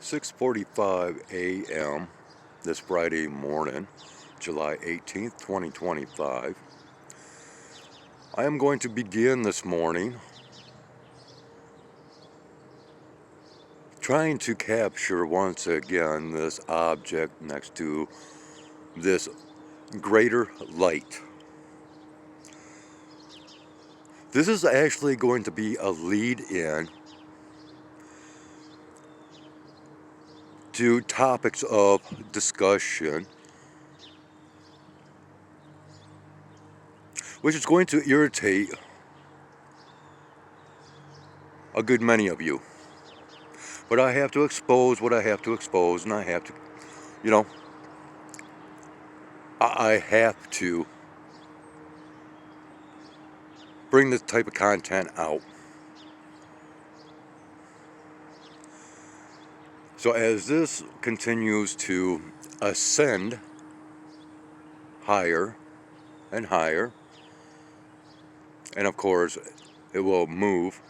6:45 a.m. this Friday morning, July 18th, 2025. I am going to begin this morning trying to capture once again this object next to this greater light. This is actually going to be a lead-in to topics of discussion, which is going to irritate a good many of you. But I have to expose what I have to expose, and I have to, I have to bring this type of content out. So as this continues to ascend higher and higher, and of course it will move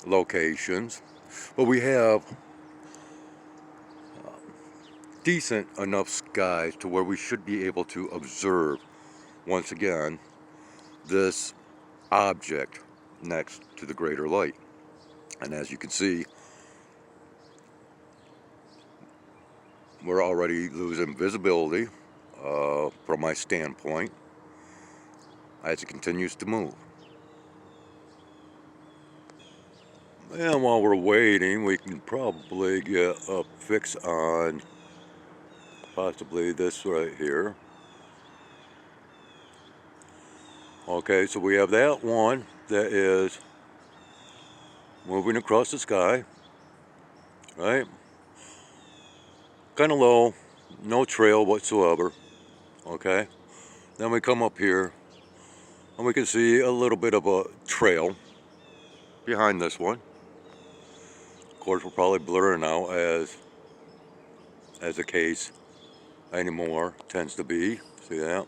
locations, but we have decent enough skies to where we should be able to observe once again this object next to the greater light. And as you can see, we're already losing visibility from my standpoint as it continues to move. And while we're waiting, we can probably get a fix on possibly this right here. Okay, so we have that one that is moving across the sky, right? Kind of low, no trail whatsoever, okay? Then we come up here and we can see a little bit of a trail behind this one. Of course, we're probably blurring out as the case anymore tends to be. See that?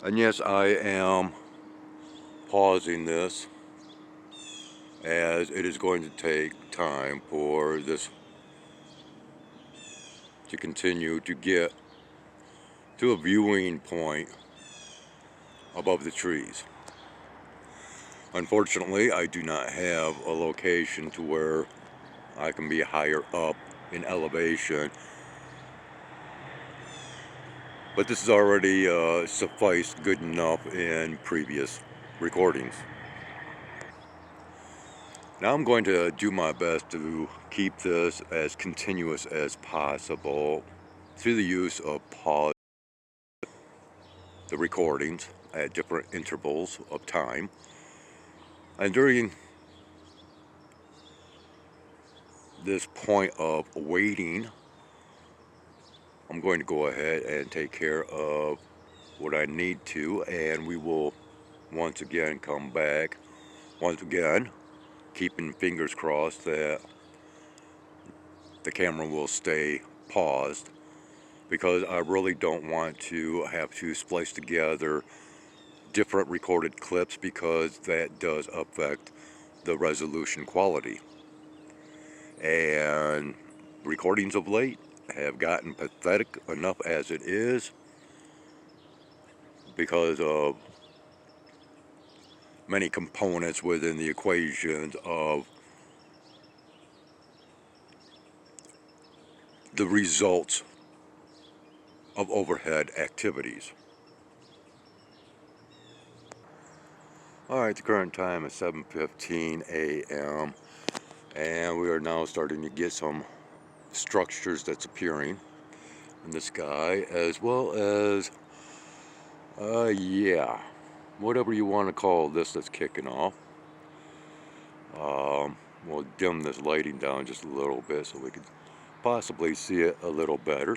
And yes, I am pausing this as it is going to take time for this to continue to get to a viewing point above the trees. Unfortunately, I do not have a location to where I can be higher up in elevation, but this is already sufficed good enough in previous recordings. Now I'm going to do my best to keep this as continuous as possible through the use of pause the recordings at different intervals of time. And during this point of waiting, I'm going to go ahead and take care of what I need to, and we will once again come back, once again keeping fingers crossed that the camera will stay paused, because I really don't want to have to splice together different recorded clips, because that does affect the resolution quality. And recordings of late have gotten pathetic enough as it is because of many components within the equations of the results of overhead activities. Alright, the current time is 7:15 a.m. and we are now starting to get some structures that's appearing in the sky, as well as whatever you want to call this that's kicking off. We'll dim this lighting down just a little bit so we can possibly see it a little better.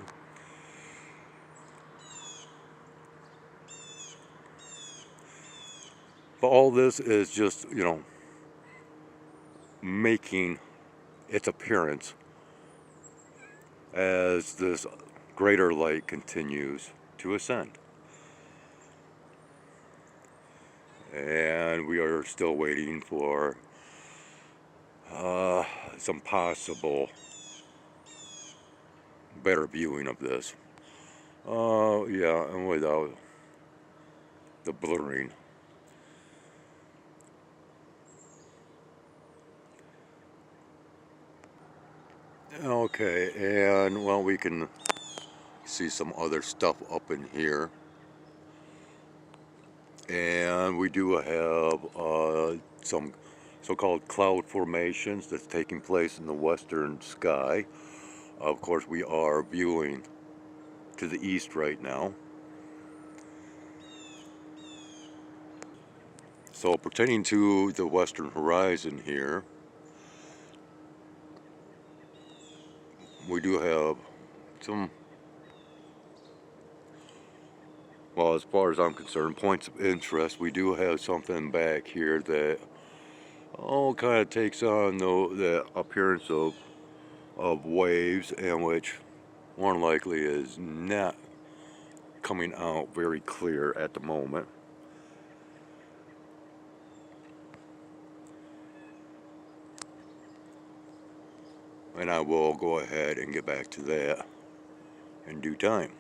But all this is just, making its appearance as this greater light continues to ascend. and we are still waiting for some possible better viewing of this. Yeah, and without the blurring. Okay, and well, we can see some other stuff up in here. And we do have some so-called cloud formations that's taking place in the western sky. Of course, we are viewing to the east right now. So pertaining to the western horizon here, we do have some, well, as far as I'm concerned, points of interest. We do have something back here that kind of takes on the appearance of waves, and which more than likely is not coming out very clear at the moment. And I will go ahead and get back to that in due time.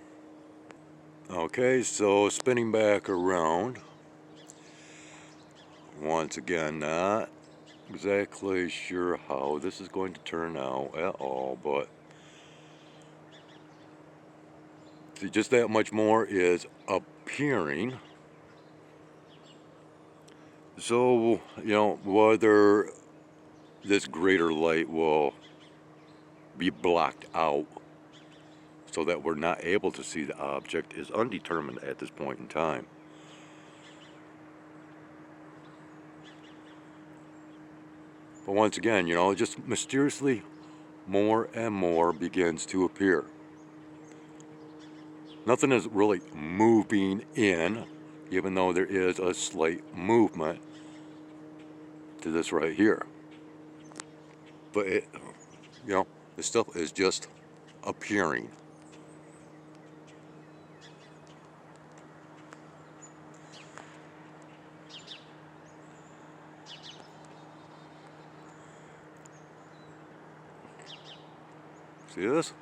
Okay, so spinning back around. Once again, not exactly sure how this is going to turn out at all, but see, just that much more is appearing. So, whether this greater light will be blocked out so that we're not able to see the object is undetermined at this point in time. But once again, just mysteriously more and more begins to appear. Nothing is really moving in, even though there is a slight movement to this right here. But this stuff is just appearing. See this?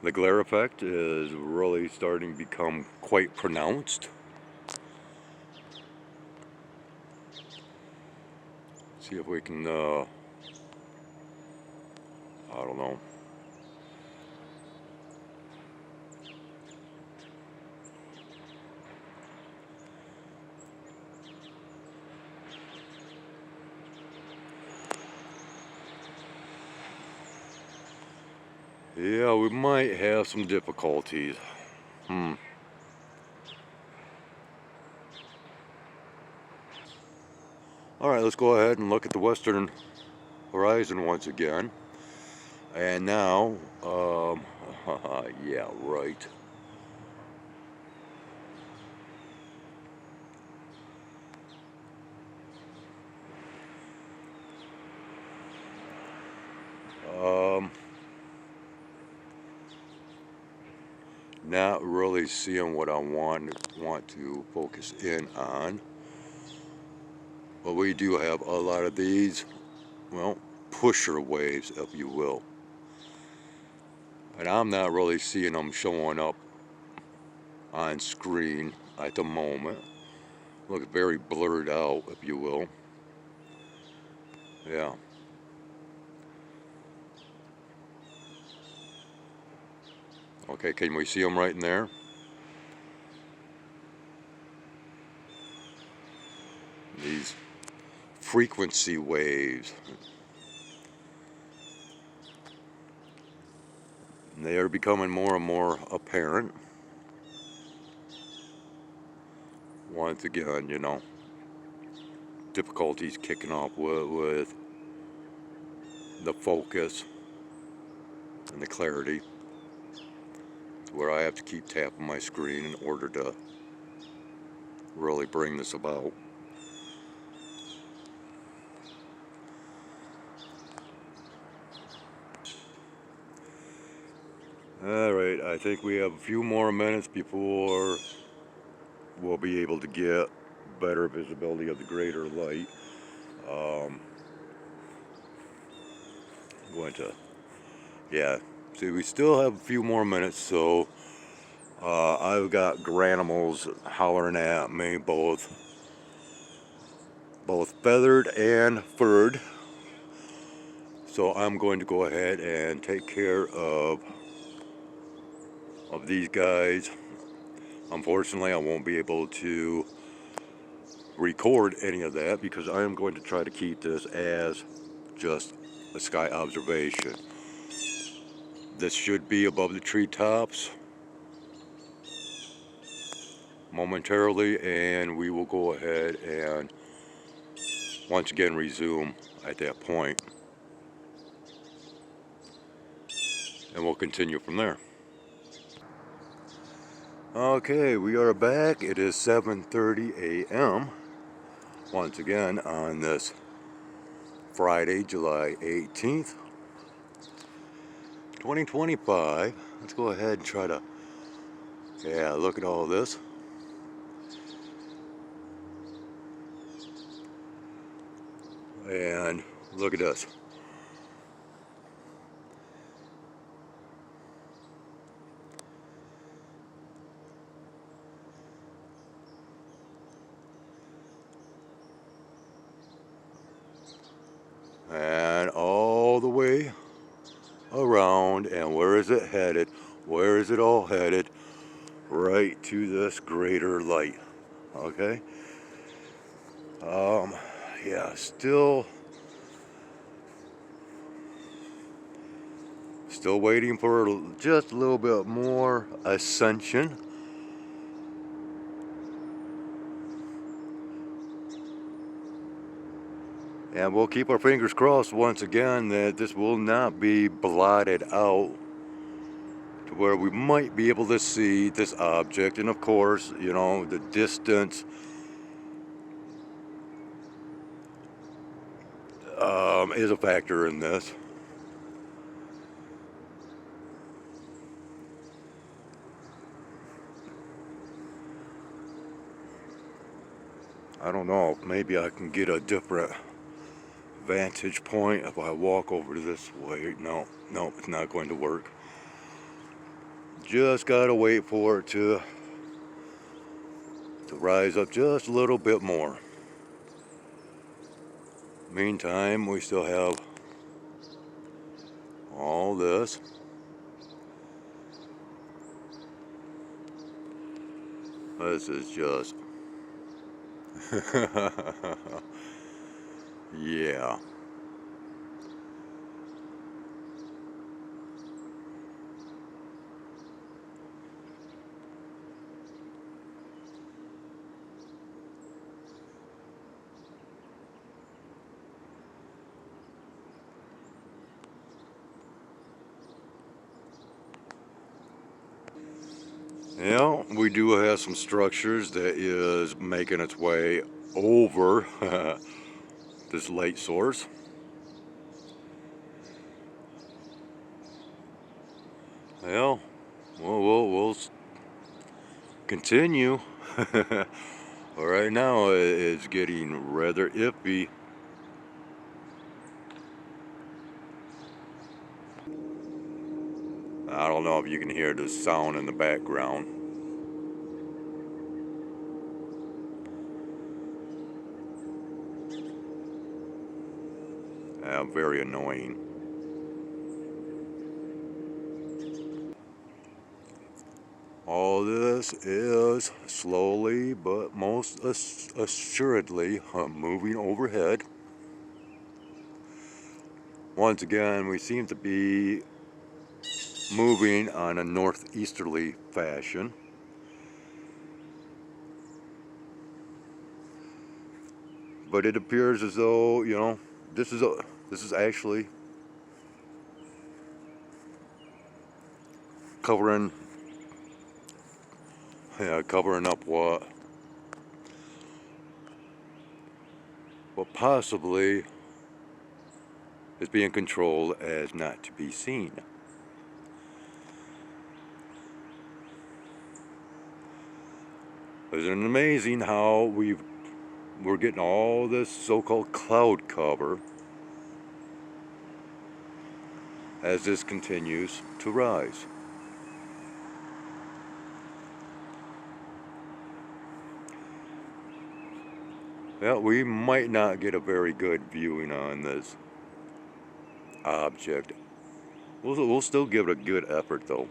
The glare effect is really starting to become quite pronounced. See if we can, I don't know. Yeah, we might have some difficulties. Alright, let's go ahead and look at the western horizon once again. And now, yeah, right. Not really seeing what I want to focus in on. But we do have a lot of these, well, pusher waves, if you will. And I'm not really seeing them showing up on screen at the moment. Looks very blurred out, if you will. Yeah. Okay, can we see them right in there? These frequency waves. And they are becoming more and more apparent. Once again, difficulties kicking off with the focus and the clarity, where I have to keep tapping my screen in order to really bring this about. Alright, I think we have a few more minutes before we'll be able to get better visibility of the greater light. I'm going to, yeah, see, we still have a few more minutes, so I've got granimals hollering at me, both feathered and furred. So I'm going to go ahead and take care of these guys. Unfortunately, I won't be able to record any of that because I am going to try to keep this as just a sky observation. This should be above the treetops momentarily, and we will go ahead and once again resume at that point, and we'll continue from there. Okay, we are back. It is 7:30 a.m. once again on this Friday, July 18th, 2025. Let's go ahead and try to, yeah, look at all this. And look at this. And all the way around, and where is it headed? Where is it all headed? Right to this greater light. Okay. Yeah, still waiting for just a little bit more ascension. And we'll keep our fingers crossed once again that this will not be blotted out to where we might be able to see this object. And of course, you know, the distance is a factor in this. I don't know, maybe I can get a different vantage point if I walk over this way. No, it's not going to work. Just gotta wait for it to rise up just a little bit more. Meantime, we still have all this. This is just yeah. Yeah, we do have some structures that is making its way over this light source. Well, we'll continue. Right now it's getting rather iffy. I don't know if you can hear the sound in the background. Very annoying. All this is slowly but most assuredly moving overhead. Once again, we seem to be moving on a northeasterly fashion. But it appears as though, you know, this is actually covering up what possibly is being controlled as not to be seen. Isn't it amazing how we're getting all this so-called cloud cover as this continues to rise? Yeah, we might not get a very good viewing on this object. We'll still give it a good effort though.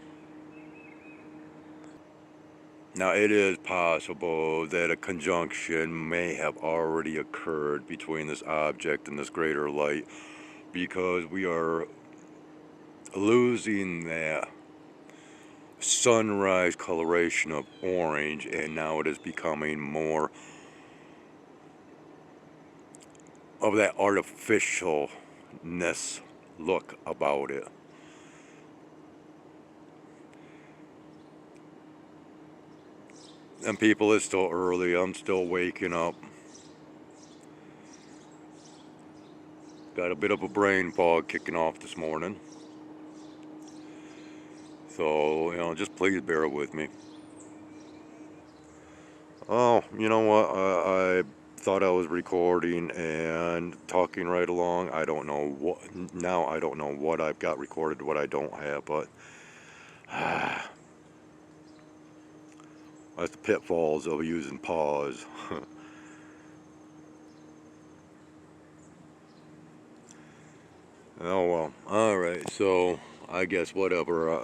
Now it is possible that a conjunction may have already occurred between this object and this greater light, because we are losing that sunrise coloration of orange, and now it is becoming more of that artificialness look about it. And people, it's still early. I'm still waking up. Got a bit of a brain fog kicking off this morning. So, just please bear with me. Oh, you know what? I thought I was recording and talking right along. I don't know what. Now I don't know what I've got recorded, what I don't have, but that's the pitfalls of using pause. Oh well. All right. So I guess whatever.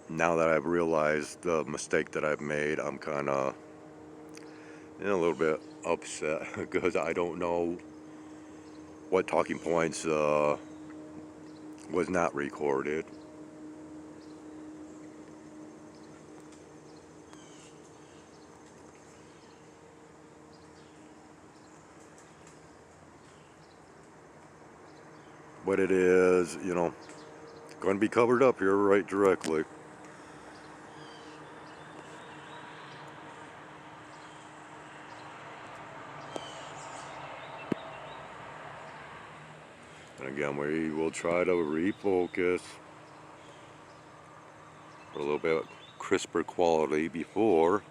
Now that I've realized the mistake that I've made, I'm kind of a little bit upset because I don't know what talking points was not recorded. But it is, going to be covered up here right directly. And again, we will try to refocus for a little bit crisper quality before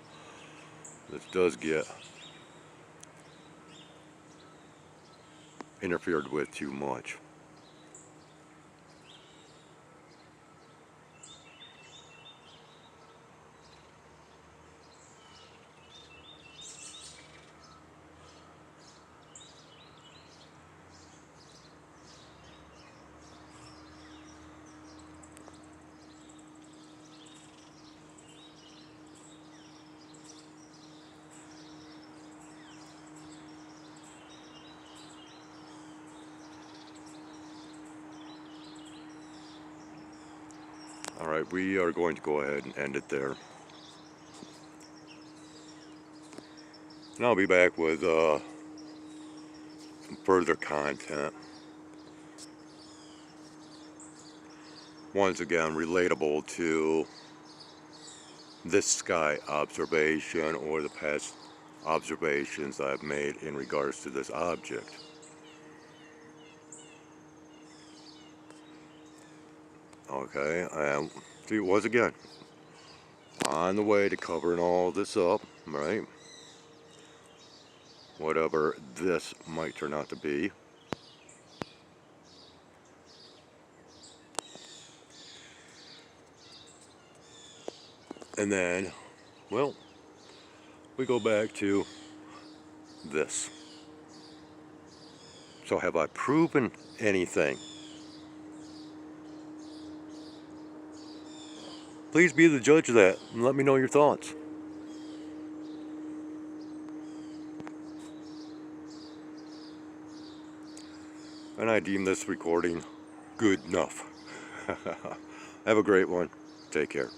this does get interfered with too much. All right, we are going to go ahead and end it there. And I'll be back with some further content. Once again, relatable to this sky observation or the past observations I've made in regards to this object. Okay, and see, once again, on the way to covering all this up, right? Whatever this might turn out to be. And then, well, we go back to this. So have I proven anything? Please be the judge of that and let me know your thoughts. And I deem this recording good enough. Have a great one. Take care.